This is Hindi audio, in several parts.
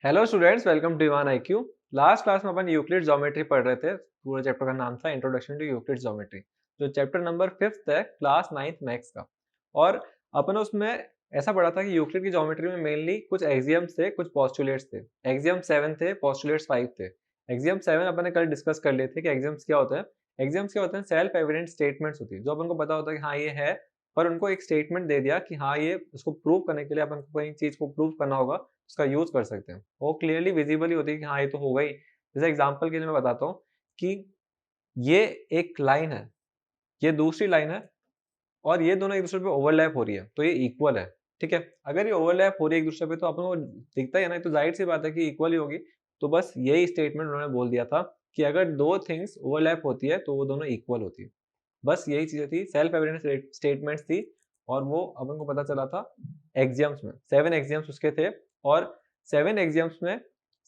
Hello students, welcome to Ivan IQ. Last class में अपन यूक्लिड ज्योमेट्री पढ़ रहे थे। पूरे चैप्टर का नाम था इंट्रोडक्शन टू यूक्लिड ज्योमेट्री, जो चैप्टर नंबर 5th है क्लास 9th मैथ्स का। और अपन उसमें ऐसा पढ़ा था कि यूक्लिड की ज्योमेट्री में मेनली कुछ एक्सियम्स थे, कुछ पोस्टुलेट्स थे। एक्सियम 7 थे, पोस्टुलेट्स 5 थे। एक्सियम 7 अपन ने कल डिस्कस कर लिए थे कि एक्सियम्स क्या होते हैं। एक्सियम्स क्या होते हैं? सेल्फ एविडेंट स्टेटमेंट्स होती है, जो अपन को पता होता है कि हाँ ये है, पर उनको एक स्टेटमेंट दे दिया कि हाँ ये, उसको प्रूव करने के लिए अपन को कोई चीज को प्रूव करना होगा, उसका यूज कर सकते हैं। वो क्लियरली विजिबल ही होती है कि हाँ ये तो हो गई। जैसे एग्जांपल के लिए मैं बताता हूँ कि ये एक लाइन है, ये दूसरी लाइन है, और ये दोनों एक दूसरे पे ओवरलैप हो रही है, तो ये इक्वल है। ठीक है, अगर ये ओवरलैप हो रही है एक दूसरे पे तो अपन को दिखता ही है ना, तो जाहिर सी बात है कि इक्वल ही होगी। तो बस यही स्टेटमेंट उन्होंने बोल दिया था कि अगर दो थिंग्स ओवरलैप होती है तो वो दोनों इक्वल होती है। बस यही चीजें थी, सेल्फ एविडेंट स्टेटमेंट्स थी। और वो अपन को पता चला था एग्जाम्स में 7 एग्जाम्स उसके थे। और 7 एग्जाम्स में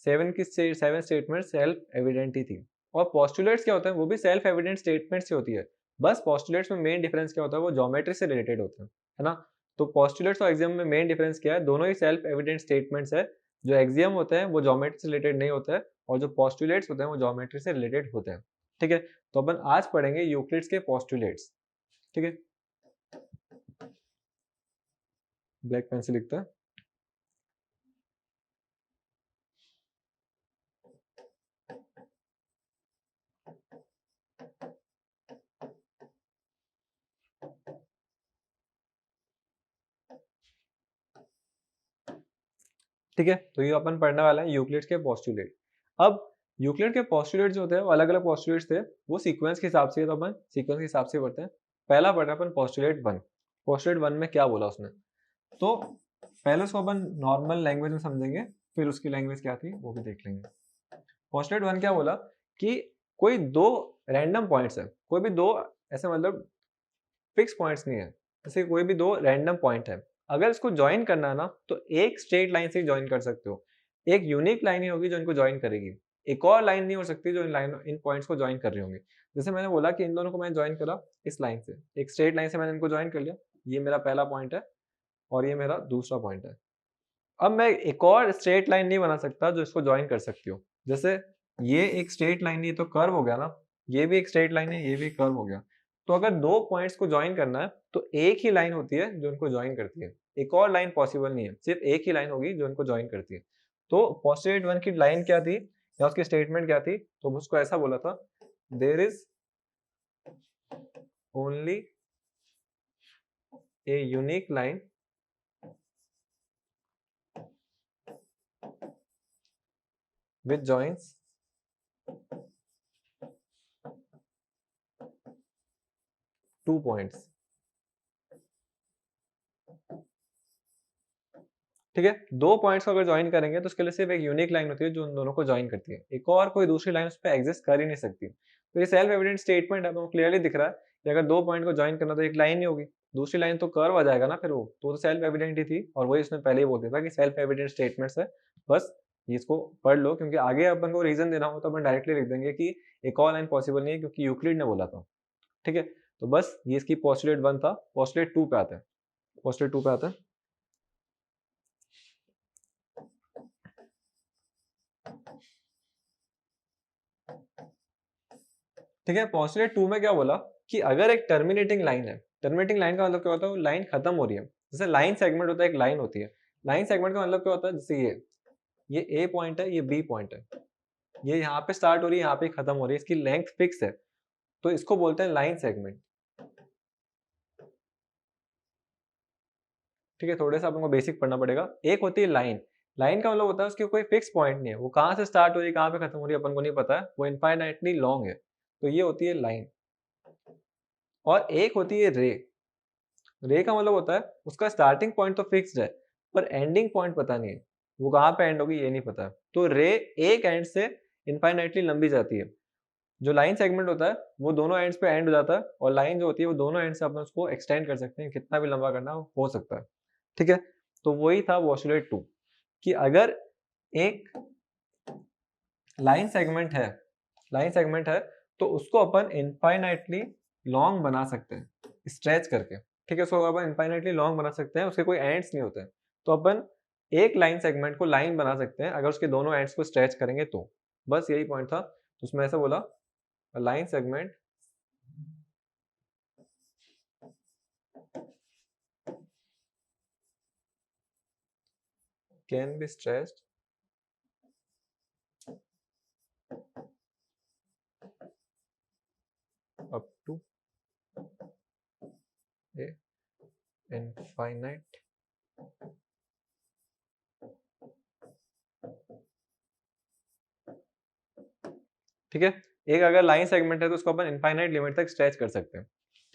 7 स्टेटमेंट सेल्फ एविडेंट ही थी। और पोस्टुलेट्स क्या होते हैं? वो भी सेल्फ एविडेंट स्टेटमेंट से होती है। बस पोस्टुलेट्स में मेन डिफरेंस क्या होता है? वो ज्योमेट्री से रिलेटेड होते हैं, है ना। तो पोस्टुलेट्स और एक्सियम में मेन डिफरेंस क्या है? दोनों ही सेल्फ एविडेंट स्टेटमेंट्स है। जो एक्सियम होते हैं वो ज्योमेट्री से रिलेटेड नहीं होता है, और जो पोस्टुलेट्स होते हैं वो ज्योमेट्री से रिलेटेड होते हैं। ठीक है, तो अपन आज पढ़ेंगे यूक्लिड्स के पोस्टुलेट्स। ठीक है, ब्लैक पेन से लिखता है। ठीक है, तो ये अपन पढ़ने वाला है यूक्लिड्स के पोस्टुलेट। अब यूक्लिड के पोस्टुलेट जो होते हैं वो अलग अलग पोस्टुलेट्स थे, वो सीक्वेंस के हिसाब से, तो अपन सीक्वेंस के हिसाब से पढ़ते हैं। पहला पढ़ा अपन पोस्टुलेट 1। पोस्टुलेट 1 में क्या बोला उसने? तो पहले उसको अपन नॉर्मल लैंग्वेज में समझेंगे, फिर उसकी लैंग्वेज क्या थी वो भी देख लेंगे। पोस्टुलेट 1 क्या बोला कि कोई दो रैंडम पॉइंट्स है, कोई भी दो, ऐसे मतलब फिक्स पॉइंट्स नहीं है, जैसे कोई भी दो रैंडम पॉइंट है, अगर इसको ज्वाइन करना है ना तो एक स्ट्रेट लाइन से ज्वाइन कर सकते हो। एक यूनिक लाइन ही होगी जो इनको ज्वाइन करेगी। एक और लाइन नहीं हो सकती जो इन पॉइंट्स को ज्वाइन कर रही होंगी। जैसे मैंने बोला कि इन दोनों को मैंने ज्वाइन करा इस लाइन से, एक स्ट्रेट लाइन से मैंने इनको ज्वाइन कर लिया। ये मेरा पहला पॉइंट है और ये मेरा दूसरा पॉइंट है। अब मैं एक और स्ट्रेट लाइन नहीं बना सकता जो इसको ज्वाइन कर सकती हो। जैसे ये एक स्ट्रेट लाइन, ये तो कर्व हो गया ना, ये भी एक स्ट्रेट लाइन है, ये भी कर्व हो गया। तो अगर दो पॉइंट्स को ज्वाइन करना है तो एक ही लाइन होती है जो इनको ज्वाइन करती है। एक और लाइन पॉसिबल नहीं है, सिर्फ एक ही लाइन होगी जो इनको ज्वाइन करती है। तो पोस्टुलेट 1 की लाइन क्या थी या उसकी स्टेटमेंट क्या थी? तो उसको ऐसा बोला था, there is only a unique line which joins two points. ठीक है, दो पॉइंट्स को अगर ज्वाइन करेंगे तो उसके लिए सिर्फ एक यूनिक लाइन होती है जो उन दोनों को ज्वाइन करती है। एक और कोई दूसरी लाइन उस पर एग्जिस्ट कर ही नहीं सकती। तो ये सेल्फ एविडेंट स्टेटमेंट है, क्लियरली दिख रहा है कि अगर दो पॉइंट को ज्वाइन करना तो एक लाइन ही होगी, दूसरी लाइन तो कर्व आ जाएगा ना, फिर वो तो सेल्फ एविडेंट ही थी। और वही उसने पहले ही बोल दिया था कि सेल्फ एविडेंट स्टेटमेंट्स है। बस इसको पढ़ लो, क्योंकि आगे अपन को रीजन देना हो तो अपन डायरेक्टली लिख देंगे कि एक और लाइन पॉसिबल नहीं है क्योंकि यूक्लिड ने बोला था। ठीक है, तो बस ये इसकी पोस्टुलेट 1 था। पोस्टुलेट 2 पे आता है। पोस्टुलेट 2 पे आता है। ठीक है, पोस्टुलेट 2 में क्या बोला कि अगर एक टर्मिनेटिंग लाइन है, टर्मिनेटिंग लाइन का मतलब क्या होता है? लाइन खत्म हो रही है। जैसे लाइन सेगमेंट होता है, एक लाइन होती है। लाइन सेगमेंट का मतलब क्या होता है? जैसे ये ए पॉइंट है, ये बी पॉइंट है, ये यहाँ पे स्टार्ट हो रही है, यहाँ पे खत्म हो रही है, इसकी लेंथ फिक्स है, तो इसको बोलते हैं लाइन सेगमेंट। ठीक है, थोड़ा सा अपन को बेसिक पढ़ना पड़ेगा। एक होती है लाइन। लाइन का मतलब होता है उसकी कोई फिक्स पॉइंट नहीं है, वो कहाँ से स्टार्ट हो रही है कहाँ पे खत्म हो रही है अपन को नहीं पता है, वो इनफाइनाइटली लॉन्ग है, तो ये होती है लाइन। और एक होती है रे। रे का मतलब होता है उसका स्टार्टिंग पॉइंट तो फिक्स्ड है, पर एंडिंग पॉइंट पता नहीं है, वो कहाँ पे एंड होगी ये नहीं पता है। तो रे एक एंड से इनफाइनाइटली लंबी जाती है। जो लाइन सेगमेंट होता है वो दोनों एंड्स पे एंड हो जाता है, और लाइन जो होती है वो दोनों एंड से अपन उसको एक्सटेंड कर सकते हैं, कितना भी लंबा करना हो सकता है। ठीक है, तो वही था पोस्टुलेट 2 कि अगर एक लाइन सेगमेंट है तो उसको अपन इनफाइनाइटली लॉन्ग बना सकते हैं स्ट्रेच करके। ठीक है, उसको अपन इनफाइनाइटली लॉन्ग बना सकते हैं, उसके कोई एंड्स नहीं होते हैं। तो अपन एक लाइन सेगमेंट को लाइन बना सकते हैं अगर उसके दोनों एंड्स को स्ट्रेच करेंगे तो। बस यही पॉइंट था। तो उसमें ऐसा बोला line segment can be stretched up to a infinite ठीक है। एक अगर लाइन सेगमेंट है तो उसको अपन इनफाइनाइट लिमिट तक स्ट्रेच कर सकते हैं।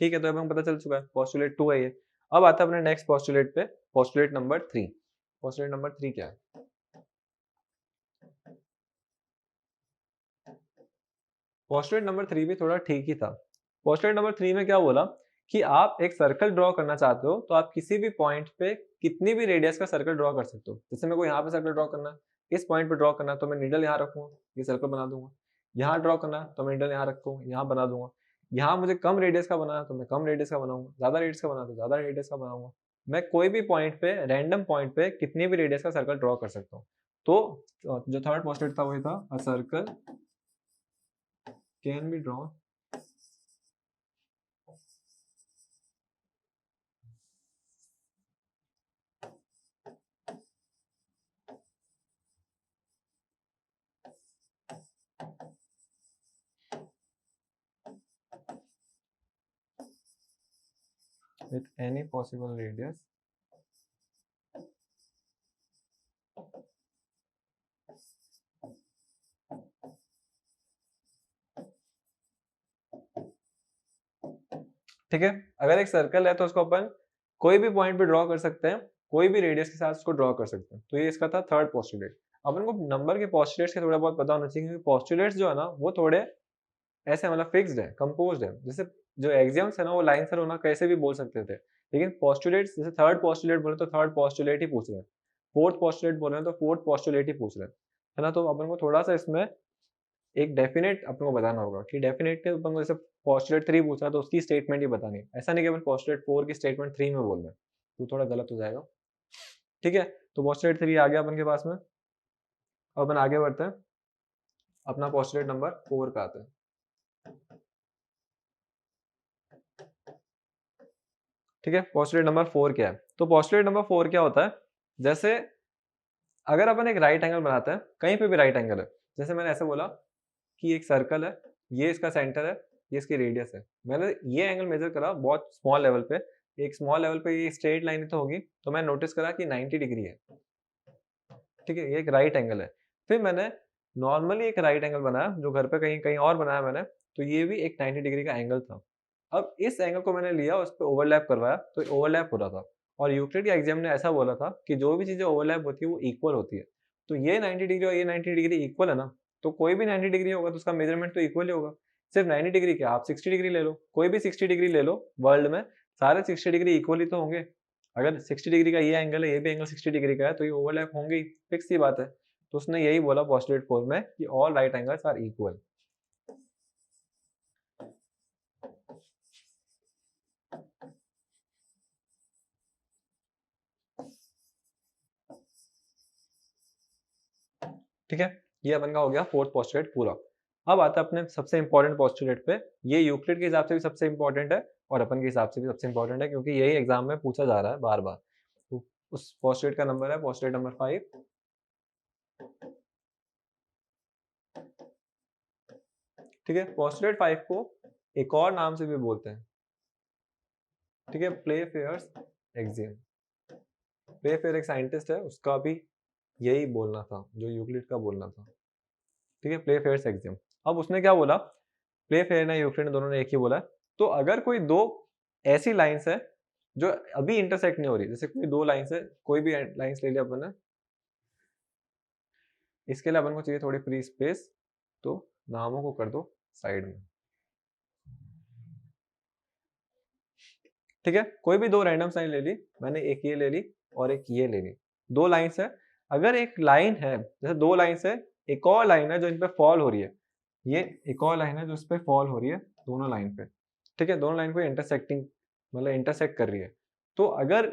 ठीक है, तो अब हमें पता चल चुका है पोस्टुलेट 2 है ये। अब आता है अपने नेक्स्ट पोस्टुलेट पे, पोस्टुलेट नंबर 3। पोस्टुलेट नंबर 3 क्या है? पोस्टुलेट नंबर 3 भी थोड़ा ठीक ही था। पोस्टुलेट नंबर 3 में क्या बोला कि आप एक सर्कल ड्रॉ करना चाहते हो तो आप किसी भी पॉइंट पे कितनी भी रेडियस का सर्कल ड्रॉ कर सकते हो। जैसे मेरे को यहाँ पे सर्कल ड्रॉ करना है, इस पॉइंट पे ड्रॉ करना है तो मैं नीडल यहाँ रखूंगा, ये सर्कल बना दूंगा। यहाँ ड्रॉ करना है तो मैं नीडल यहाँ रखूंगा, यहाँ बना दूंगा। यहाँ मुझे कम रेडियस का बनाना है तो मैं कम रेडियस का बनाऊंगा, ज्यादा रेडियस का बनाना तो ज्यादा रेडियस का बनाऊंगा। मैं कोई भी पॉइंट पे, रैंडम पॉइंट पे कितनी भी रेडियस का सर्कल ड्रॉ कर सकता हूँ। तो जो थर्ड पोस्टुलेट था वही था, a circle can be drawn with any possible radius ठीक है। अगर एक सर्कल है तो उसको अपन कोई भी पॉइंट पे ड्रॉ कर सकते हैं, कोई भी रेडियस के साथ उसको ड्रॉ कर सकते हैं। तो ये इसका था थर्ड पोस्टुलेट। अपन को नंबर के पोस्टुलेट्स के थोड़ा बहुत पता होना चाहिए क्योंकि पोस्टुलेट्स जो है ना वो थोड़े ऐसे मतलब फिक्स्ड है, कंपोज्ड है। जैसे जो एग्जाम्स है ना वो लाइन सर होना कैसे भी बोल सकते थे, लेकिन पोस्टुलेट्स जैसे थर्ड पोस्टुलेट बोले तो थर्ड पोस्टुलेट ही पूछ रहे हैं, फोर्थ पोस्टुलेट बोल रहे हैं तो फोर्थ पोस्टुलेट ही पूछ रहे हैं, है ना। तो अपन को थोड़ा सा इसमें एक डेफिनेट अपन को बताना होगा कि डेफिनेट के अपन को जैसे पोस्टुलेट 3 पूछा तो उसकी स्टेटमेंट ही बतानी है। ऐसा नहीं कि अपन पोस्टुलेट 4 की स्टेटमेंट 3 में बोल रहे हैं, तो थोड़ा गलत हो जाएगा। ठीक है, तो पोस्टुलेट 3 आ गया अपन के पास में। अब अपन आगे बढ़ते हैं, अपना पोस्टुलेट नंबर 4 का आते हैं। ठीक है, पोस्टुलेट नंबर 4 क्या है? तो पोस्टुलेट नंबर 4 क्या होता है, जैसे अगर अपन एक राइट एंगल बनाते हैं, कहीं पे भी राइट एंगल है, जैसे मैंने ऐसे बोला कि एक सर्कल है, ये इसका सेंटर है, ये इसकी रेडियस है। मैंने ये एंगल मेजर करा बहुत स्मॉल लेवल पे, एक स्मॉल लेवल पे ये स्ट्रेट लाइन ही तो होगी, तो मैंने नोटिस करा कि 90 डिग्री है। ठीक है, ये एक राइट एंगल है। फिर मैंने नॉर्मली एक राइट एंगल बनाया जो घर पे कहीं कहीं और बनाया मैंने, तो ये भी एक 90 डिग्री का एंगल था। अब इस एंगल को मैंने लिया, उस पे ओवरलैप करवाया तो ओवरलैप हो रहा था। और यूक्लिड के एग्जाम ने ऐसा बोला था कि जो भी चीजें ओवरलैप होती है वो इक्वल होती है। तो ये 90 डिग्री और ये 90 डिग्री इक्वल है ना, तो कोई भी 90 डिग्री होगा तो उसका मेजरमेंट तो इक्वल ही होगा। सिर्फ 90 डिग्री क्या, आप 60 डिग्री ले लो, कोई भी 60 डिग्री ले लो, वर्ल्ड में सारे 60 डिग्री इक्वल ही तो होंगे। अगर 60 डिग्री का ये एंगल है, ये भी एंगल 60 डिग्री का है, तो ये ओवरलैप होंगे ही, फिक्स सी बात है। तो उसने यही बोला पोस्टुलेट 4 में कि all right angles are equal. ठीक है, ये अपन का हो गया फोर्थ पोस्टुलेट पूरा। अब आता है अपने सबसे इंपॉर्टेंट पोस्टुलेट पे। ये यूक्लिड के हिसाब से भी सबसे इंपॉर्टेंट है और अपन के हिसाब से भी सबसे इंपॉर्टेंट है क्योंकि यही एग्जाम में पूछा जा रहा है बार बार। तो उस पोस्टुलेट का नंबर है पोस्टुलेट नंबर 5। ठीक है, पोस्टुलेट 5 को एक और नाम से भी बोलते हैं। ठीक है, Playfair's axiom. Playfair एक साइंटिस्ट है, उसका भी यही बोलना था जो यूक्लिड का बोलना था। ठीक है, प्ले फेयर्स एक्सियम। अब उसने क्या बोला, प्ले फेयर ने यूक्लिड ने दोनों ने एक ही बोला। तो अगर कोई दो ऐसी लाइंस है जो अभी इंटरसेक्ट नहीं हो रही, जैसे कोई दो लाइंस है, कोई भी लाइंस ले लिया अपन ने, इसके लिए अपन को चाहिए थोड़ी फ्री स्पेस, तो नामों को कर दो साइड में। ठीक है, कोई भी दो रैंडम लाइन ले ली, मैंने एक ये ले ली और एक ये ले ली, दो लाइंस है। अगर एक लाइन है, जैसे दो लाइंस है, एक और लाइन है जो इन पे फॉल हो रही है, ये एक और लाइन है जो इस पे फॉल हो रही है दोनों लाइन पे। ठीक है, दोनों लाइन को इंटरसेक्टिंग मतलब इंटरसेक्ट कर रही है। तो अगर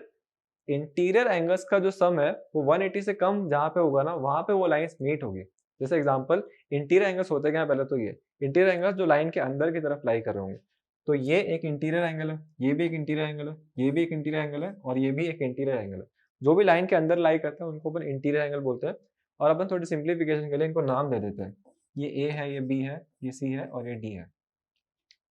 इंटीरियर एंगल्स का जो सम है वो 180 से कम जहाँ पे होगा ना वहाँ पे वो लाइन्स मीट होगी। जैसे एग्जांपल इंटीरियर एंगल्स होते क्या हैं पहले तो ये, इंटीरियर एंगल्स जो लाइन के अंदर की तरफ लाई कर रहे होंगे। तो ये एक इंटीरियर एंगल है, ये भी एक इंटीरियर एंगल है, ये भी एक इंटीरियर एंगल है और ये भी एक इंटीरियर एंगल है। जो भी लाइन के अंदर लाई करते हैं उनको अपन इंटीरियर एंगल बोलते हैं और अपन थोड़ी सिंप्लीफिकेशन के लिए इनको नाम दे देते हैं। ये ए है, ये बी है, ये सी है और ये डी है।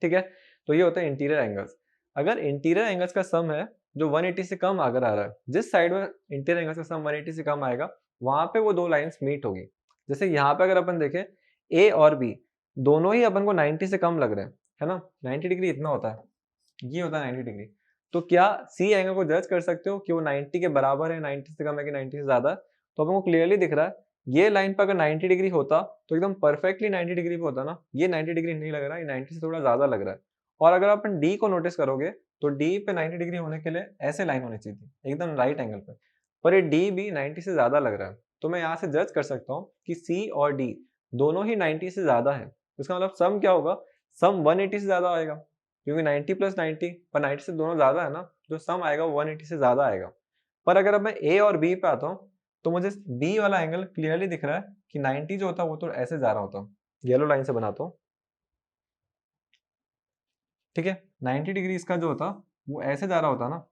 ठीक है? तो ये होता है इंटीरियर एंगल्स। अगर इंटीरियर एंगल्स का सम है जो 180 से कम अगर आ रहा है, जिस साइड में इंटीरियर एंगल्स का सम 180 से कम आएगा, वहाँ पे वो 2 लाइन्स मीट होगी। जैसे यहाँ पे अगर अपन देखें ए और बी दोनों ही अपन को 90 से कम लग रहे हैं, है ना? 90 डिग्री इतना होता है, ये होता है 90 डिग्री। तो क्या सी एंगल को जज कर सकते हो कि वो 90 के बराबर है, 90 से कम है कि 90 से ज़्यादा है? तो अपन को क्लियरली दिख रहा है, ये लाइन पे अगर 90 डिग्री होता तो एकदम परफेक्टली 90 डिग्री पे होता ना, ये 90 डिग्री नहीं लग रहा है, ये 90 से थोड़ा ज़्यादा लग रहा है। और अगर अपन डी को नोटिस करोगे तो डी पे 90 डिग्री होने के लिए ऐसे लाइन होनी चाहिए थी, एकदम राइट एंगल पे। पर ये डी भी 90 से ज़्यादा लग रहा है। तो मैं यहाँ से जज कर सकता हूँ कि सी और डी दोनों ही 90 से ज़्यादा है। इसका मतलब सम क्या होगा? सम 180 से ज़्यादा आएगा। क्योंकि 90 प्लस 90 पर 90 से दोनों ज़्यादा है ना, जो सम आएगा वो 180 से ज़्यादा आएगा। पर अगर अब मैं ए और बी पे आता हूँ, तो मुझे बी वाला एंगल क्लियरली दिख रहा है कि 90 जो होता है वो तो ऐसे जा रहा होता। येलो लाइन से बनाता हूँ। ठीक है? 90 डिग्री इसका जो होता, वो ऐसे जा रहा होता ना,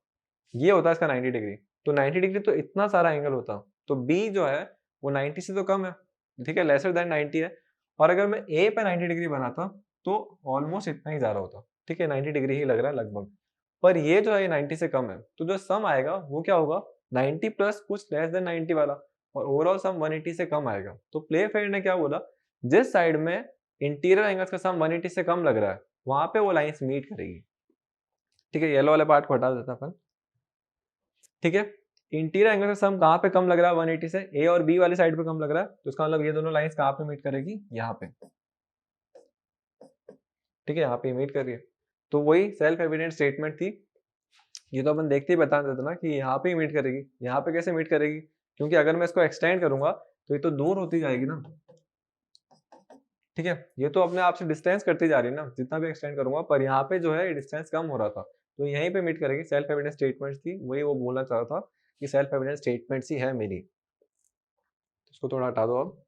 ये होता है इसका 90 डिग्री। तो 90 डिग्री तो इतना सारा एंगल होता। तो बी जो है वो 90 से तो कम है, ठीक है? लेसर दैन 90 है। और अगर मैं ए पे 90 डिग्री बनाता तो ऑलमोस्ट इतना ही जा रहा होता। ठीक है? 90 डिग्री ही लग रहा है लगभग। पर ये जो है ये 90 से कम है। तो जो सम आएगा वो क्या होगा? 90 प्लस कुछ लेस देन 90 वाला और ओवरऑल सम 180 से कम आएगा। तो प्ले फेयर ने क्या बोला? जिस साइड में इंटीरियर एंगल्स का सम 180 से कम लग रहा है, वहाँ पे वो लाइन्स मीट करेगी। ठीक है? येलो वाले पार्ट को हटा देते हैं अपन। ठीक है? इंटीरियर एंगल का सम कहाँ पे कम लग रहा है 180 से? ए और बी वाली साइड पे कम लग रहा है। तो इसका मतलब ये दोनों लाइन्स कहाँ पे मीट करेगी? यहाँ पे। ठीक है? यहाँ पे मीट कर रही है। तो वही सेल्फ एविडेंट स्टेटमेंट थी। ये तो अपन देखते ही बता देते ना कि यहाँ पे ही मीट करेगी। यहाँ पे कैसे मीट करेगी? क्योंकि अगर मैं इसको एक्सटेंड करूंगा तो ये तो दूर होती जाएगी ना। ठीक है? ये तो अपने आप से डिस्टेंस करती जा रही है ना, जितना भी एक्सटेंड करूंगा, पर यहाँ पे जो है डिस्टेंस कम हो रहा था। तो यहीं पे मीट करेगी। सेल्फ एविडेंस स्टेटमेंट थी, वही वो बोलना चाह रहा था कि सेल्फ एविडेंस स्टेटमेंट ही है मेरी। इसको थोड़ा हटा दो अब।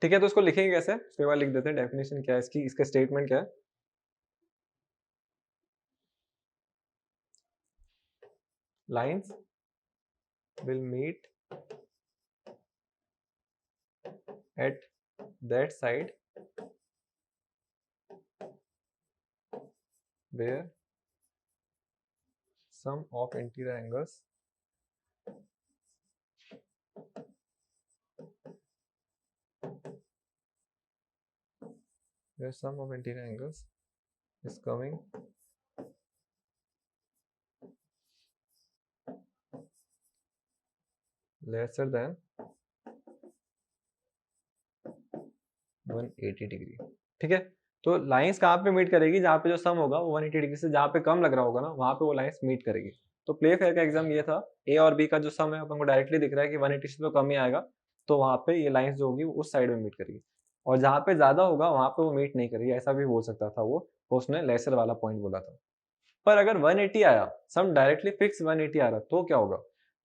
ठीक है, तो इसको लिखेंगे कैसे? उसके बाद लिख देते हैं डेफिनेशन क्या है इसकी, इसका स्टेटमेंट क्या है। Lines will meet at that side where sum of interior angles is coming lesser than 180 degree. ठीक है? तो लाइंस कहाँ पे मीट करेगी? जहाँ पे जो सम होगा वो 180 डिग्री से जहाँ पे कम लग रहा होगा ना, वहाँ पे वो लाइंस मीट करेगी। तो प्ले फेयर का एग्जाम ये था। ए और बी का जो सम है अपन को डायरेक्टली दिख रहा है कि 180 से तो कम ही आएगा, तो वहाँ पे ये लाइंस जो होगी उस साइड में मीट करेगी। और जहाँ पे ज्यादा होगा वहाँ पे वो मीट नहीं करेगी, ऐसा भी बोल सकता था वो, तो उसने लेसर वाला पॉइंट बोला था। पर अगर 180 आया, सम डायरेक्टली फिक्स 180 आ रहा, तो क्या होगा?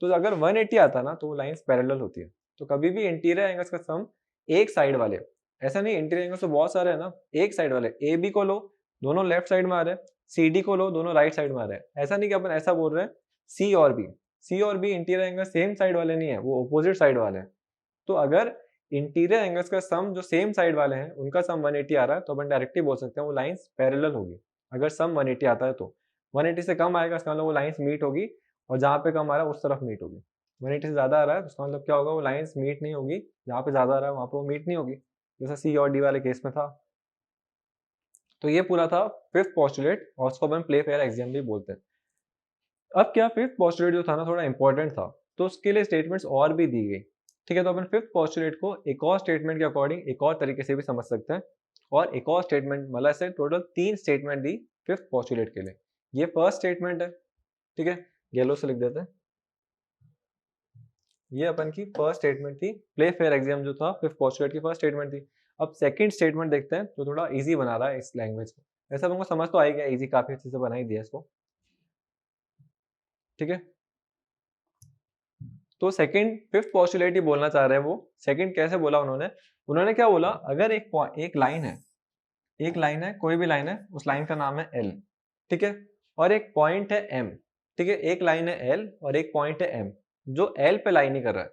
तो अगर 180 आता ना तो वो लाइंस पैरेलल होती है। तो कभी भी इंटीरियर एंगल्स का सम एक साइड वाले, ऐसा नहीं इंटीरियर एंगल्स तो बहुत सारे हैं ना, एक साइड वाले ए बी को लो, दोनों लेफ्ट साइड में आ रहे हैं, सी डी को लो, दोनों राइट साइड में आ रहे हैं। ऐसा नहीं कि अपन ऐसा बोल रहे हैं सी और B interior angle same side वाले नहीं है, वो अपोजिट साइड वाले हैं। तो अगर इंटीरियर एंगल्स का सम जो सेम साइड वाले हैं उनका सम 180 आ रहा है, तो अपन डायरेक्टली बोल सकते हैं वो लाइंस पैरेलल होगी। अगर सम 180 आता है तो 180 से कम आएगा, इसका मतलब वो लाइंस मीट होगी, और जहाँ पे कम आ रहा है उस तरफ मीट होगी। 180 से ज्यादा आ रहा है तो इसका मतलब क्या होगा? वो लाइंस मीट नहीं होगी, जहाँ पे ज्यादा आ रहा है वहां पे वो मीट नहीं होगी, जैसा सी और डी वाले केस में था। तो ये पूरा था फिफ्थ पॉस्टुलेट, और उसको अपन प्ले फेयर एग्जाम भी बोलते हैं। अब क्या, फिफ्थ पॉस्टुलेट जो था ना थोड़ा इंपॉर्टेंट था, तो उसके लिए स्टेटमेंट्स और भी दी गई। ठीक है, तो अपन फिफ्थ पॉस्टुलेट को एक और स्टेटमेंट के अकॉर्डिंग एक और तरीके से भी समझ सकते हैं। और एक और स्टेटमेंट मतलब ऐसे टोटल 3 स्टेटमेंट दी फिफ्थ पॉस्टुलेट के लिए। ये फर्स्ट स्टेटमेंट है। ठीक है, येलो से लिख देते हैं। ये अपन की फर्स्ट स्टेटमेंट थी, प्ले फेयर एग्जाम जो था फिफ्थ पॉस्टुलेट की फर्स्ट स्टेटमेंट थी। अब सेकंड स्टेटमेंट देखते हैं जो थोड़ा इजी बना रहा है इस लैंग्वेज को। वैसे हमको समझ तो आ ही गया, इजी काफी अच्छे से बना ही दिया इसको, ठीक है। तो सेकंड फिफ्थ पोस्टुलेट ही बोलना चाह रहे हैं वो। सेकंड कैसे बोला उन्होंने, उन्होंने क्या बोला, अगर एक लाइन है, एक लाइन है, कोई भी लाइन है, उस लाइन का नाम है एल, ठीक है, और एक पॉइंट है एम, ठीक है, एक लाइन है एल और एक पॉइंट है एम जो एल पे लाइन ही कर रहा है।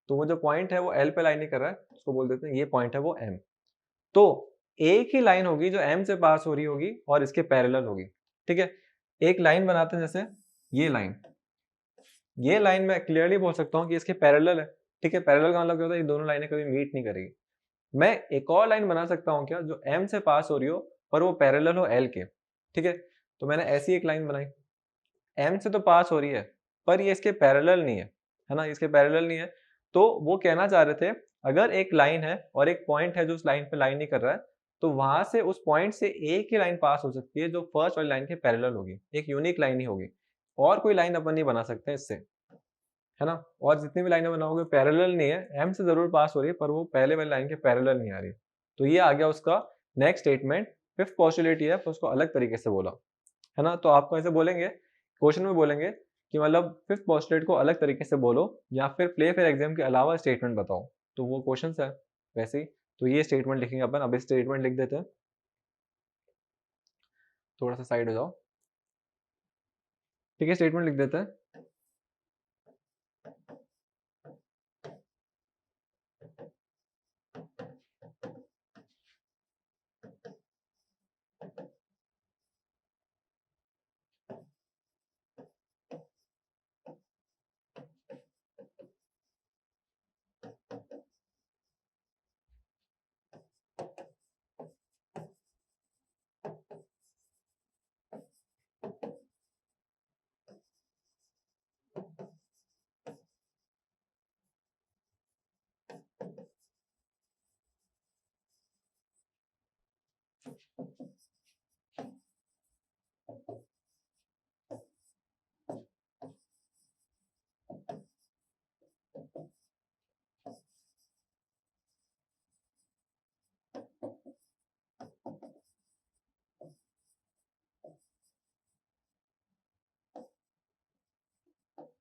तो वो जो पॉइंट है वो एल पे लाइन ही कर रहा है, उसको बोल देते हैं ये पॉइंट है वो एम। तो एक ही लाइन होगी जो एम से पास हो रही होगी और इसके पैरेलल होगी, ठीक है। एक लाइन बनाते हैं, जैसे ये लाइन मैं क्लियरली बोल सकता हूँ कि इसके पैरेलल है, ठीक है। पैरेलल का मतलब क्या होता है, ये दोनों लाइनें कभी मीट नहीं करेगी। मैं एक और लाइन बना सकता हूँ क्या, जो एम से पास हो रही हो पर वो पैरेलल हो एल के, ठीक है। तो मैंने ऐसी एक लाइन बनाई, एम से तो पास हो रही है पर ये इसके पैरेलल नहीं है ना, इसके पैरेलल नहीं है। तो वो कहना चाह रहे थे, अगर एक लाइन है और एक पॉइंट है जो उस लाइन पे लाइन नहीं कर रहा है, तो वहां से उस पॉइंट से एक ही लाइन पास हो सकती है जो फर्स्ट वाली लाइन के पैरेलल होगी, एक यूनिक लाइन ही होगी, और कोई लाइन अपन नहीं बना सकते इससे, है ना। और जितनी भी लाइनें बनाओगे पैरेलल नहीं है, एम से जरूर पास हो रही है पर वो पहले वाली लाइन के पैरेलल नहीं आ रही। तो ये आ गया उसका नेक्स्ट स्टेटमेंट। फिफ्थ पोस्टुलेट है, तो उसको अलग तरीके से बोला, है ना। तो आपको ऐसे बोलेंगे, क्वेश्चन में बोलेंगे कि मतलब फिफ्थ पोस्टुलेट को अलग तरीके से बोलो या फिर प्ले फेयर एग्जाम के अलावा स्टेटमेंट बताओ, तो वो क्वेश्चन है वैसे ही। तो ये स्टेटमेंट लिखेंगे अपन, अब स्टेटमेंट लिख देते हैं, थोड़ा सा साइड हो जाओ, ठीक है। स्टेटमेंट लिख देते हैं,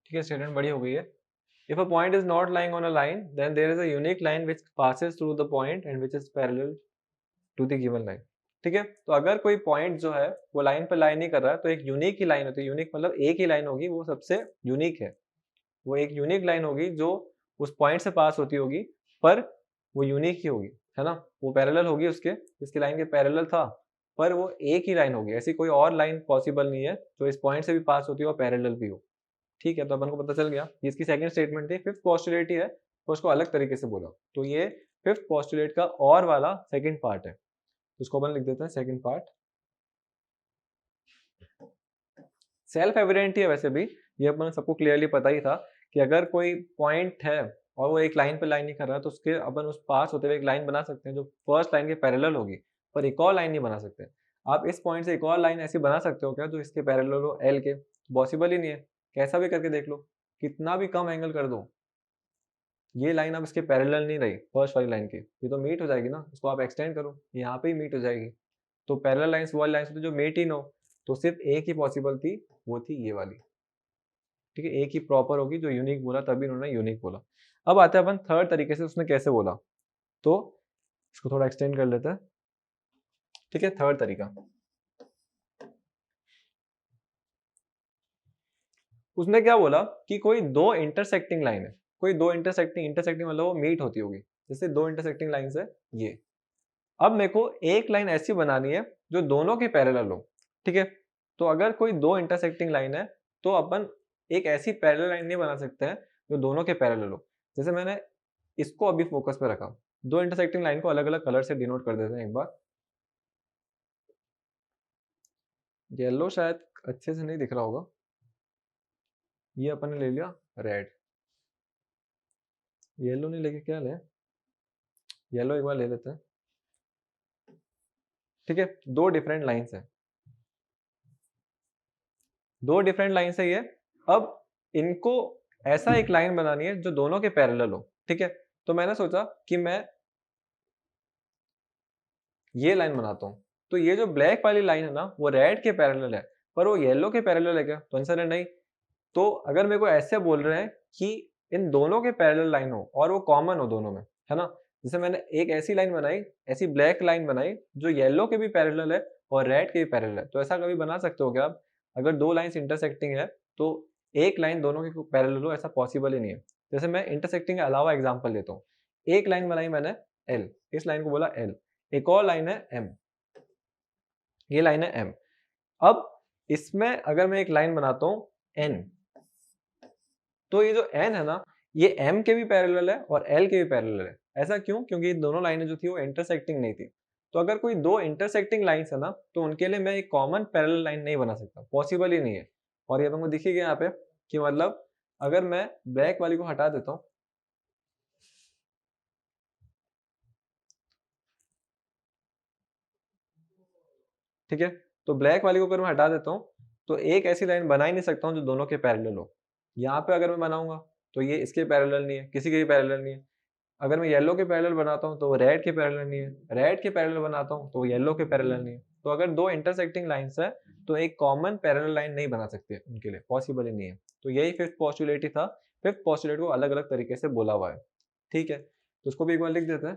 ठीक है। स्टेटमेंट बड़ी हो गई है। If a point is not lying on a line, then there is a unique line which passes through the point and which is parallel to the given line. ठीक है। तो अगर कोई पॉइंट जो है वो लाइन पर लाइन नहीं कर रहा है, तो एक यूनिक ही लाइन होती है। यूनिक मतलब एक ही लाइन होगी, वो सबसे यूनिक है। वो एक यूनिक लाइन होगी जो उस पॉइंट से पास होती होगी, पर वो यूनिक ही होगी, है ना। वो पैरेलल होगी उसके, इसकी लाइन के पैरेलल था, पर वो एक ही लाइन होगी। ऐसी कोई और लाइन पॉसिबल नहीं है जो इस पॉइंट से भी पास होती हो और पैरेलल भी हो, ठीक है। तो अपन को पता चल गया, ये इसकी सेकंड स्टेटमेंट थी। फिफ्थ पोस्टुलेट ही है, तो उसको अलग तरीके से बोला। तो ये फिफ्थ पोस्टुलेट का और वाला सेकंड पार्ट है, तो उसको अपन लिख देते हैं सेकंड पार्ट। सेल्फ एविडेंट ही है वैसे भी, ये अपन सबको क्लियरली पता ही था कि अगर कोई पॉइंट है और वो एक लाइन पे लाइन नहीं कर रहा है, तो उसके अपन उस पास होते हुए एक लाइन बना सकते हैं जो फर्स्ट लाइन के पैरेलल होगी, पर एक और लाइन नहीं बना सकते। आप इस पॉइंट से एक और लाइन ऐसी बना सकते हो क्या जो इसके पैरेलल हो एल के? पॉसिबल ही नहीं है। कैसा भी करके देख लो, कितना भी कम एंगल कर दो, ये लाइन अब इसके पैरेलल नहीं रही फर्स्ट वाली लाइन की, ये तो मीट हो जाएगी ना। इसको आप एक्सटेंड करो, यहाँ पे ही मीट हो जाएगी। तो पैरेलल लाइंस वो वाली लाइंस होती है जो मीट ही ना हो, तो सिर्फ एक ही पॉसिबल थी, वो थी ये वाली, ठीक है। एक ही प्रॉपर होगी जो यूनिक बोला, तभी उन्होंने यूनिक बोला। अब आते हैं अपन थर्ड तरीके से, उसने कैसे बोला, तो इसको थोड़ा एक्सटेंड कर लेते हैं, ठीक है। थर्ड तरीका, उसने क्या बोला कि कोई दो इंटरसेक्टिंग लाइन है, कोई दो इंटरसेक्टिंग इंटरसेक्टिंग मतलब वो मीट होती होगी, जैसे दो इंटरसेक्टिंग लाइंस है ये। अब मेरे को एक लाइन ऐसी बनानी है जो दोनों के पैरेलल हो, ठीक है। तो अगर कोई दो इंटरसेक्टिंग लाइन है, तो अपन एक ऐसी पैरेलल लाइन नहीं बना सकते हैं जो दोनों के पैरेलल हो। जैसे मैंने इसको अभी फोकस पे रखा, दो इंटरसेक्टिंग लाइन को अलग अलग कलर से डिनोट कर देते हैं एक बार। येलो शायद अच्छे से नहीं दिख रहा होगा, ये अपन ने ले लिया रेड। येलो नहीं लेके क्या ले, येलो एक बार ले लेते हैं, ठीक है। दो डिफरेंट लाइंस है, दो डिफरेंट लाइन है ये। अब इनको ऐसा एक लाइन बनानी है जो दोनों के पैरेलल हो, ठीक है। तो मैंने सोचा कि मैं ये लाइन बनाता हूँ, तो ये जो ब्लैक वाली लाइन है ना वो रेड के पैरेलल है, पर वो येलो के पैरेलल है क्या? तो आंसर है नहीं। तो अगर मेरे को ऐसे बोल रहे हैं कि इन दोनों के पैरेलल लाइन हो और वो कॉमन हो दोनों में, है ना? जैसे मैंने एक ऐसी लाइन बनाई, ऐसी ब्लैक लाइन बनाई जो येलो के भी पैरेलल है और रेड के भी पैरेलल है। तो ऐसा कभी बना सकते हो क्या आप? अगर 2 लाइन्स इंटरसेक्टिंग है तो एक लाइन दोनों के पैरेलल हो, ऐसा पॉसिबल ही नहीं है। जैसे मैं इंटरसेक्टिंग के अलावा एग्जांपल देता हूँ। एक लाइन बनाई मैंने L, इस लाइन को बोला L, एक और लाइन है M, ये लाइन है M। अब इसमें अगर मैं एक लाइन बनाता हूँ N, तो ये जो n है ना, ये m के भी पैरेलल है और l के भी पैरेलल है। ऐसा क्यों? क्योंकि ये दोनों लाइनें जो थी वो इंटरसेक्टिंग नहीं थी। तो अगर कोई दो इंटरसेक्टिंग लाइन्स है ना, तो उनके लिए मैं एक कॉमन पैरेलल लाइन नहीं बना सकता, पॉसिबल ही नहीं है। और ये आपको दिखेगा यहाँ पे कि मतलब अगर मैं ब्लैक वाली को हटा देता हूँ, ठीक है? तो ब्लैक वाली को अगर मैं हटा देता हूँ, तो एक ऐसी लाइन बना ही नहीं सकता हूँ जो दोनों के पैरेलल हो। यहाँ पे अगर मैं बनाऊंगा तो ये इसके पैरेलल नहीं है, किसी के भी पैरेलल नहीं है। अगर मैं येलो के पैरेलल बनाता हूँ तो वो रेड के पैरेलल नहीं है, रेड के पैरेलल बनाता हूँ तो वो येलो के पैरेलल नहीं है। तो अगर दो इंटरसेक्टिंग लाइंस है तो एक कॉमन पैरेलल लाइन नहीं बना सकते उनके लिए, पॉसिबल ही नहीं है। तो यही फिफ्थ पोस्टुलेट ही था। फिफ्थ पोस्टुलेट को अलग अलग तरीके से बोला हुआ है, ठीक है? तो उसको भी एक बार लिख देते हैं।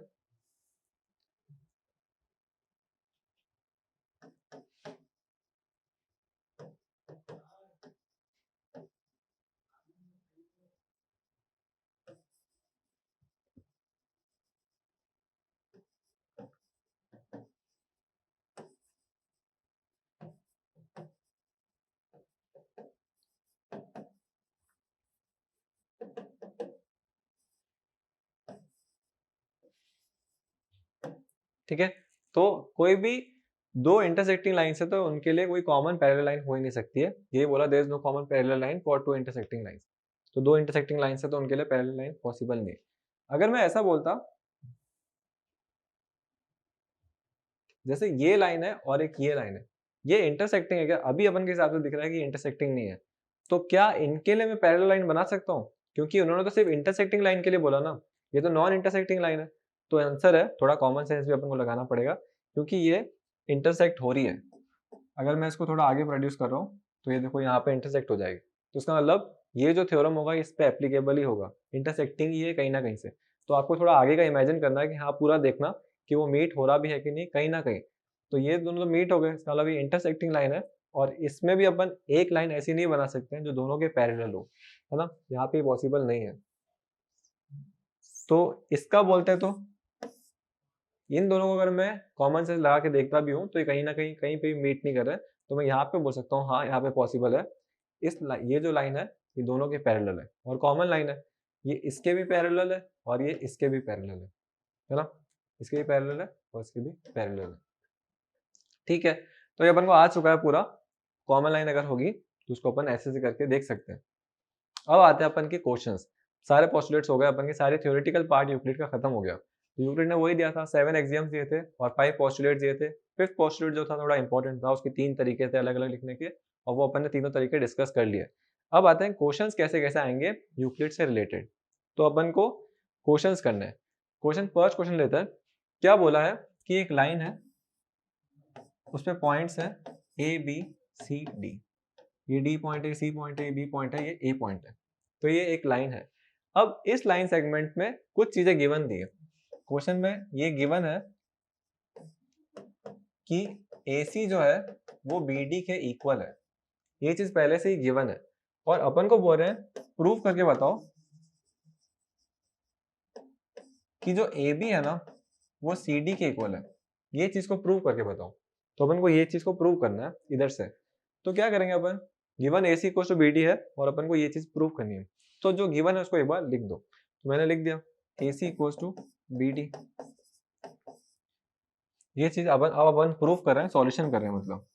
ठीक है, तो कोई भी दो इंटरसेक्टिंग लाइन है तो उनके लिए कोई कॉमन पैरेलल लाइन हो ही नहीं सकती है। ये बोला there is no common parallel line for two intersecting lines. तो दो इंटरसेक्टिंग लाइन है तो उनके लिए पैरेलल लाइन पॉसिबल नहीं है। अगर मैं ऐसा बोलता, जैसे ये लाइन है और एक ये लाइन है, ये इंटरसेक्टिंग है क्या? अभी अपन के हिसाब से दिख रहा है कि इंटरसेक्टिंग नहीं है। तो क्या इनके लिए मैं पैरेलल लाइन बना सकता हूँ? क्योंकि उन्होंने तो सिर्फ इंटरसेक्टिंग लाइन के लिए बोला ना, ये तो नॉन इंटरसेक्टिंग लाइन है। तो आंसर है, थोड़ा कॉमन सेंस भी अपन को लगाना पड़ेगा, क्योंकि ये इंटरसेक्ट हो रही है। अगर मैं इसको थोड़ा आगे प्रोड्यूस कर रहा हूँ तो ये देखो यहाँ पे इंटरसेक्ट हो जाएगी। तो इसका मतलब ये जो थ्योरम होगा इस पे एप्लीकेबल ही होगा, इंटरसेक्टिंग ही है कहीं ना कहीं से। तो आपको थोड़ा आगे का इमेजिन करना है कि हाँ, पूरा देखना कि वो मीट हो रहा भी है कि नहीं कहीं ना कहीं। तो ये दोनों तो मीट हो गए, इसका मतलब ये इंटरसेक्टिंग लाइन है। और इसमें भी अपन एक लाइन ऐसी नहीं बना सकते हैं जो दोनों के पैरेलल हो, है ना? यहाँ पे पॉसिबल नहीं है। तो इसका बोलते हैं तो इन दोनों को अगर मैं कॉमन सेंस लगा के देखता भी हूँ तो ये कहीं ना कहीं कहीं पे मीट नहीं कर रहे हैं। तो मैं यहाँ पे बोल सकता हूँ हाँ, यहाँ पे पॉसिबल है। ये जो लाइन है ये दोनों के पैरेलल है और कॉमन लाइन है। ये इसके भी पैरेलल है और ये इसके भी पैरेलल है ना? इसके भी पैरेलल है और इसके भी पैरेलल है, ठीक है? तो ये अपन को आ चुका है पूरा। कॉमन लाइन अगर होगी तो उसको अपन ऐसे से करके देख सकते हैं। अब आते हैं अपन के क्वेश्चंस। सारे पोस्टुलेट्स हो गए अपन के, सारे थ्योरेटिकल पार्ट यूक्लिड का खत्म हो गया। तो यूक्लिड ने वही दिया था, 7 एक्सियम्स दिए थे और 5 पोस्टुलेट्स दिए थे। फिफ्थ पोस्टुलेट जो था थोड़ा इंपॉर्टेंट था, उसके 3 तरीके थे अलग अलग लिखने के, और वो अपन ने तीनों तरीके डिस्कस कर लिए। अब आते हैं क्वेश्चंस कैसे कैसे आएंगे यूक्लिड से रिलेटेड। तो अपन को क्वेश्चंस करने हैं। क्वेश्चन, फर्स्ट क्वेश्चन लेते हैं। क्या बोला है कि एक लाइन है, उसमें पॉइंट्स है ए बी सी डी। ये डी पॉइंट है, सी पॉइंट है, बी पॉइंट है, ये ए पॉइंट है। तो ये एक लाइन है। अब इस लाइन सेगमेंट में कुछ चीजें गिवन दी है क्वेश्चन में। ये गिवन है कि AC जो है वो BD के इक्वल है। ये चीज पहले से ही गिवन है और अपन को बोल रहे हैं प्रूव करके बताओ कि जो AB है ना वो CD के इक्वल है। ये चीज को प्रूव करके बताओ। तो अपन को ये चीज को प्रूव करना है इधर से। तो क्या करेंगे अपन, given AC equal to BD है और अपन को ये चीज प्रूव करनी है। तो जो गिवन है उसको एक बार लिख दो। तो मैंने लिख दिया AC इक्वल टू BD। ये चीज अब अपन प्रूफ कर रहे हैं, सॉल्यूशन कर रहे हैं मतलब।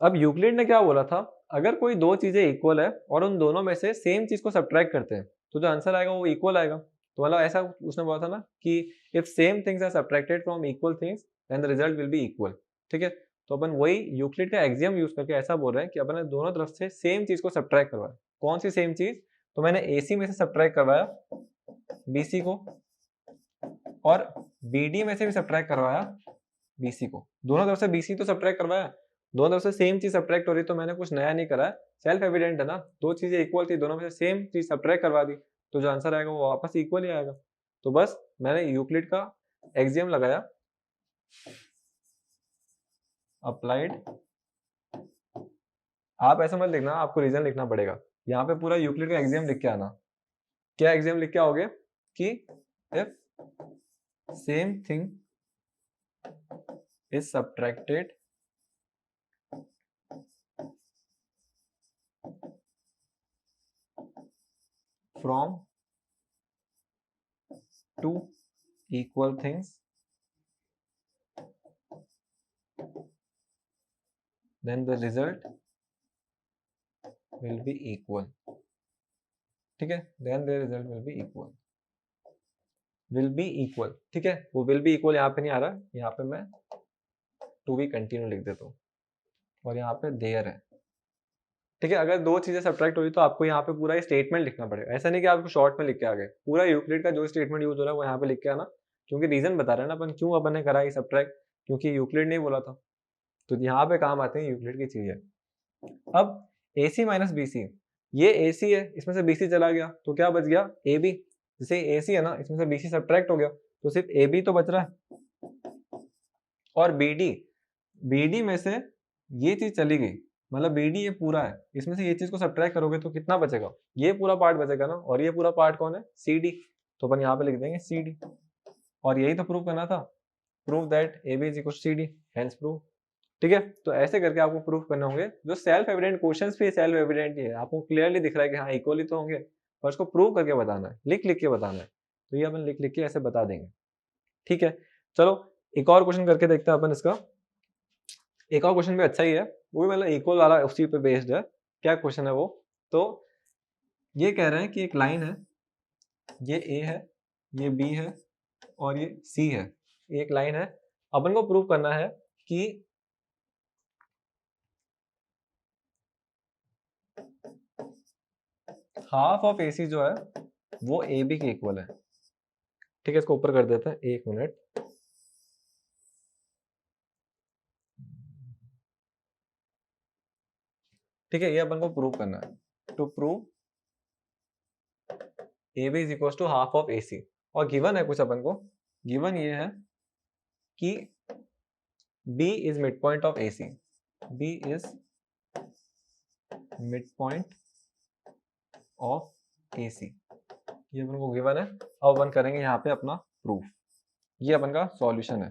अब यूक्लिड ने क्या बोला था, अगर कोई दो चीजें इक्वल है और उन दोनों में से सेम चीज को सब्ट्रैक्ट करते हैं तो जो आंसर आएगा वो इक्वल आएगा। तो मतलब ऐसा उसने बोला था ना कि if same things are subtracted from equal things then the result will be equal, ठीक है? तो अपन वही यूक्लिड का एक्सियम यूज करके ऐसा बोल रहे हैं कि अपन ने दोनों तरफ से सेम चीज को सब्ट्रैक्ट करवाया। कौन सी सेम चीज? तो मैंने AC में से सब्ट्रैक्ट करवाया BC को और BD में से भी सब्ट्रैक्ट करवाया BC को, दोनों तरफ से BC तो सब्ट्रैक्ट करवाया, दोनों तरफ से सेम चीज सब्ट्रैक्ट हो रही, तो मैंने कुछ नया नहीं करा है, सेल्फ एविडेंट है ना, दो चीजें इक्वल थी, दोनों में से सेम चीज सब्ट्रैक्ट करवा दी, तो जो आंसर आएगा वो वापस इक्वल ही आएगा। तो बस मैंने यूक्लिड का एक्सियम लगाया, अप्लाइड, आप ऐसा मत लिखना, आपको रीजन लिखना पड़ेगा, यहाँ पे पूरा यूक्लिड का एक्सियम लिख के आना। क्या एक्सियम लिख के आओगे कि if same thing is subtracted from two equal things, then the result will be equal। ठीक है, then the result will be equal, will be equal। ठीक है, वो will be equal यहाँ पे नहीं आ रहा, यहाँ पे मैं to be continue लिख देता हूँ और यहाँ पे there है। ठीक है, अगर दो चीजें सब्ट्रैक्ट हुई तो आपको यहाँ पे पूरा स्टेटमेंट लिखना पड़ेगा, ऐसा नहीं कि आपको शॉर्ट में लिख के आ गए, पूरा यूक्लिड का जो स्टेटमेंट यूज हो रहा है वो यहाँ पे लिख के आना, क्योंकि रीजन बता रहे हैं ना अपन क्यों अपन ने करा ये सब्ट्रैक्ट, क्योंकि यूक्लिड नहीं बोला था, तो यहाँ पे काम आते हैं यूक्लिड की चीजें। अब AC माइनस BC, ये AC है, इसमें से BC चला गया तो क्या बच गया AB, जैसे AC है ना, इसमें से BC सब्ट्रैक्ट हो गया तो सिर्फ AB तो बच रहा है, और BD में से ये चीज चली गई, मतलब BD ये पूरा है, इसमें से ये चीज को सब्ट्रैक्ट करोगे तो कितना बचेगा, ये पूरा पार्ट बचेगा ना, और ये पूरा पार्ट कौन है CD, तो अपन यहाँ पे लिख देंगे CD, और यही तो प्रूव करना था, prove that AB is equal to CD, hence prove. ठीक है, तो ऐसे करके आपको प्रूफ करने होंगे, जो सेल्फ एविडेंट क्वेश्चंस भी सेल्फ एविडेंट ही है, आपको क्लियरली दिख रहा है कि हाँ इक्वली तो होंगे, पर उसको प्रूव करके बताना है, लिख लिख के बताना है, तो ये अपन लिख लिख के ऐसे बता देंगे। ठीक है, चलो एक और क्वेश्चन करके देखते हैं अपन इसका, एक और क्वेश्चन भी अच्छा ही है, वो भी मतलब इक्वल वाला उसी पे बेस्ड है। क्या क्वेश्चन है वो, तो ये कह रहे हैं कि एक लाइन है, ये A है, ये B है और ये C है, एक लाइन है, अपन को प्रूव करना है कि हाफ ऑफ AC जो है वो AB के इक्वल है। ठीक है, इसको ऊपर कर देते हैं, एक मिनट, ठीक है, ये अपन को प्रूव करना है, to prove AB is equal to half of AC, और गिवन है कुछ अपन को, गिवन ये है कि B is mid point of AC, B is mid point of AC, ये अपन को गिवन है। अब अपन करेंगे यहाँ पे अपना प्रूफ, ये अपन का सॉल्यूशन है।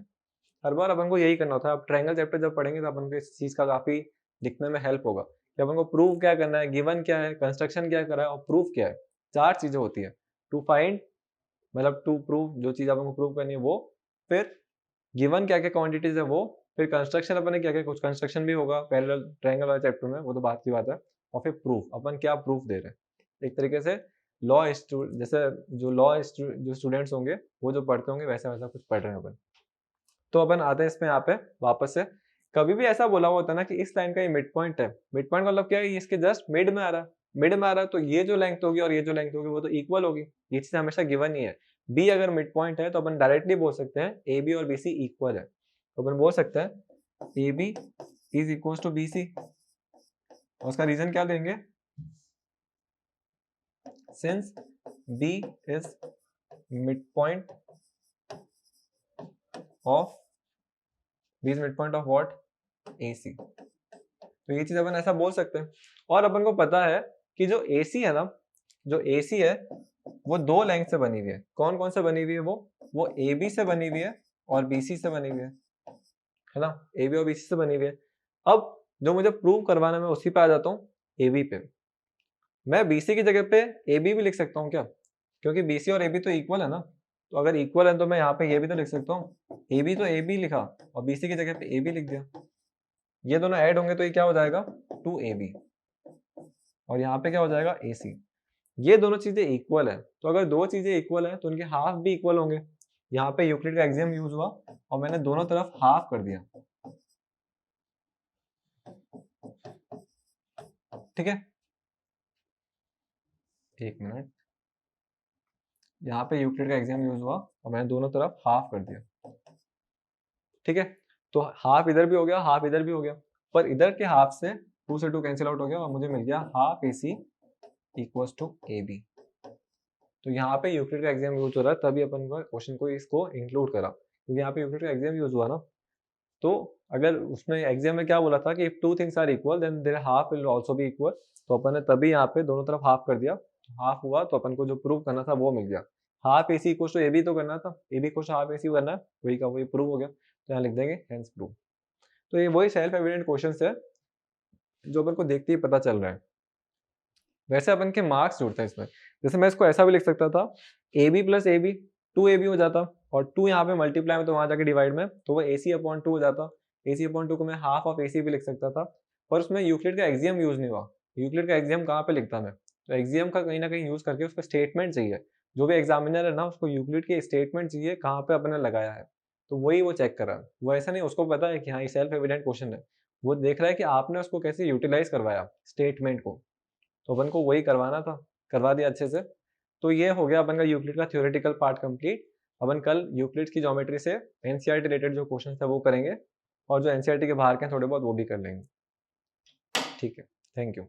हर बार अपन को यही करना होता है, अब ट्रायंगल चैप्टर जब पढ़ेंगे तो अपन को इस चीज का काफी दिखने में हेल्प होगा कि अपन को प्रूव क्या करना है, गिवन क्या है, कंस्ट्रक्शन क्या करा है और प्रूफ क्या है, चार चीजें होती है, टू फाइंड मतलब टू प्रूव, जो चीज अपन को प्रूव करनी है वो, फिर गिवन क्या क्या क्वांटिटीज है वो, फिर कंस्ट्रक्शन अपन ने क्या क्या, कुछ कंस्ट्रक्शन भी होगा पैरेलल ट्रायंगल वाले चैप्टर में, वो तो बात की बात है, और फिर प्रूफ, अपन क्या प्रूफ दे रहे हैं, एक तरीके से लॉ जैसे जो लॉ जो स्टूडेंट्स होंगे वो जो पढ़ते होंगे वैसा वैसा कुछ पढ़ रहे हैं अपन। तो अपन आते हैं इसमें यहाँ पे वापस से, कभी भी ऐसा बोला हुआ होता है ना कि इस लाइन का ये मिड पॉइंट है, मिड पॉइंट का मतलब क्या है, ये इसके जस्ट मिड में आ रहा है, मिड में आ रहा है, तो ये जो लेंथ होगी और ये जो लेंथ होगी वो तो इक्वल होगी, ये चीज हमेशा गिवन ही है। बी अगर मिड पॉइंट है तो अपन डायरेक्टली बोल सकते हैं ए बी और बी सी इक्वल है, तो अपन बोल सकते हैं A B is equal to B C, और उसका रीजन क्या देंगे, since B is mid point of, B is mid point of what, A C, तो ये चीज अपन ऐसा बोल सकते हैं। और अपन को पता है कि जो AC है ना, जो AC है वो दो लेंथ से बनी हुई है, कौन कौन से बनी हुई है वो AB से बनी हुई है और BC से बनी हुई है ना, AB और BC से बनी हुई है। अब जो मुझे प्रूव करवाना, मैं उसी पे आ जाता हूँ, AB पे, मैं BC की जगह पे AB भी लिख सकता हूँ क्या, क्योंकि BC और AB तो इक्वल है ना, तो अगर इक्वल है तो मैं यहाँ पे ये भी तो लिख सकता हूँ, AB तो AB लिखा और BC की जगह पे AB लिख दिया, ये दोनों ऐड होंगे तो ये क्या हो जाएगा 2AB, और यहाँ पे क्या हो जाएगा AC, ये दोनों चीजें इक्वल है, तो अगर दो चीजें इक्वल है तो उनके हाफ भी इक्वल होंगे, यहाँ पे यूक्लिड का एक्सियम यूज हुआ और मैंने दोनों तरफ हाफ कर दिया। ठीक है, एक मिनट, यहाँ पे यूक्लिड का एग्जाम यूज हुआ और मैंने दोनों तरफ हाफ कर दिया, ठीक है। तो हाफ इधर भी हो गया, हाफ इधर भी हो गया, पर इधर के हाफ से 2 से 2 कैंसिल आउट हो गया और मुझे मिल गया half A C equals to A B. तो यहाँ पे यूक्लिड का एग्जाम यूज हो रहा है, तभी अपन को क्वेश्चन को इसको इंक्लूड करा, क्योंकि यहाँ पे यूक्लिड का एग्जाम यूज हुआ ना। तो अगर उसमें एग्जाम में क्या बोला था कि if two things are equal then their half will also be equal, तो अपन ने तभी यहाँ पे दोनों तरफ हाफ कर दिया, हाफ हुआ तो अपन को जो प्रूव करना था वो मिल गया। Half A C equal to A B तो करना था, A B equal to half A C करना है, वही का वही प्रूव हो गया, तो यहाँ लिख देंगे हेंस प्रूव। तो ये वही सेल्फ एविडेंट क्वेश्चन है जो अपन को देखते ही पता चल रहा है। वैसे अपन के मार्क्स जुड़ते हैं इसमें, जैसे मैं इसको ऐसा भी लिख सकता था, A B plus A B, two A B हो जाता, और टू यहाँ पे मल्टीप्लाई में तो वहां जाके डिवाइड में, तो वो ए सी अपॉन टू हो जाता। ए सी अपॉन टू को मैं हाफ ऑफ ए सी भी लिख सकता था, पर उसमें यूक्लिड का एक्सियम यूज नहीं हुआ। यूक्लिड का एक्सियम कहाँ पे लिखता मैं, तो एक्सियम का कहीं ना कहीं यूज करके उसका स्टेटमेंट चाहिए, जो भी एग्जामिनर है ना उसको यूक्लिड के स्टेटमेंट चाहिए कहाँ पे अपने लगाया है, तो वही वो चेक कर रहा है। वो ऐसा नहीं, उसको पता है कि हाँ ये सेल्फ एविडेंट क्वेश्चन है, वो देख रहा है कि आपने उसको कैसे यूटिलाइज करवाया स्टेटमेंट को, तो अपन को वही करवाना था, करवा दिया अच्छे से। तो ये हो गया अपन का यूक्लिड का थ्योरेटिकल पार्ट कंप्लीट। अपन कल यूक्लिड की ज्योमेट्री से एनसीईआरटी रिलेटेड जो क्वेश्चन है वो करेंगे, और जो एनसीईआरटी के बाहर के थोड़े बहुत वो भी कर लेंगे। ठीक है, थैंक यू।